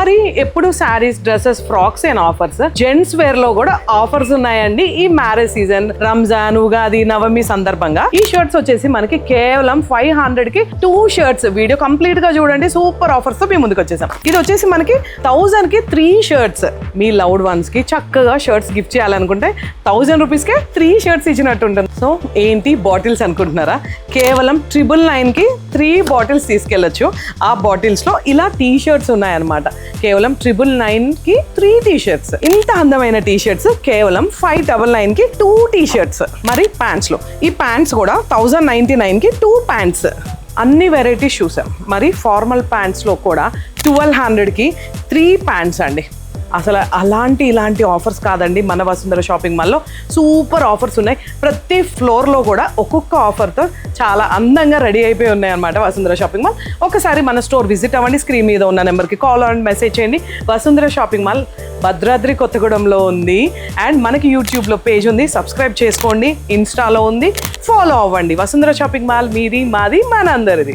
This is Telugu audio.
మరి ఎప్పుడు saris, dresses, frocks and offers. Gents wear లో కూడా ఆఫర్స్ ఉన్నాయండి ఈ మ్యారేజ్ సీజన్, రంజాన్, ఉగాది, నవమి సందర్భంగా. ఈ షర్ట్స్ వచ్చేసి మనకి కేవలం 500 కి 2 షర్ట్స్. వీడియో కంప్లీట్ గా చూడండి, సూపర్ ఆఫర్స్ తో మీ ముందుకు వచ్చేసాం. ఇది వచ్చేసి మనకి 1000 కి 3 షర్ట్స్. మీ లవ్డ్ వన్స్ కి చక్కగా షర్ట్స్ గిఫ్ట్ చేయాలనుకుంటే 1000 రూపీస్ కే 3 షర్ట్స్ ఇచ్చినట్టు ఉంటుంది. సో ఏంటి బాటిల్స్ అనుకుంటున్నారా? కేవలం 999 కి 3 బాటిల్స్ తీసుకెళ్లొచ్చు. ఆ బాటిల్స్ లో ఇలా టీ షర్ట్స్ ఉన్నాయన్నమాట. కేవలం 999 కి 3 టీ షర్ట్స్. ఇంత అందమైన టీ షర్ట్స్ కేవలం 599 కి 2 టీ షర్ట్స్. మరి ప్యాంట్స్ లో ఈ ప్యాంట్స్ కూడా 1099 కి 2 ప్యాంట్స్. అన్ని వెరైటీస్ చూసాం. మరి ఫార్మల్ ప్యాంట్స్ లో కూడా 1200 కి 3 ప్యాంట్స్ అండి. అసలు ఇలాంటి ఆఫర్స్ కాదండి మన వసుంధర షాపింగ్ మాల్లో. సూపర్ ఆఫర్స్ ఉన్నాయి. ప్రతి ఫ్లోర్లో కూడా ఒక్కొక్క ఆఫర్తో చాలా అందంగా రెడీ అయిపోయి ఉన్నాయి అనమాట వసుంధర షాపింగ్ మాల్. ఒకసారి మన స్టోర్ విజిట్ అవ్వండి. స్క్రీన్ మీద ఉన్న నెంబర్కి కాల్ అండ్ మెసేజ్ చేయండి. వసుంధర షాపింగ్ మాల్ భద్రాద్రి కొత్తగూడెంలో ఉంది. అండ్ మనకి యూట్యూబ్లో పేజ్ ఉంది, సబ్స్క్రైబ్ చేసుకోండి. ఇన్స్టాలో ఉంది, ఫాలో అవ్వండి. వసుంధర షాపింగ్ మాల్ మీది, మాది, మనందరిది.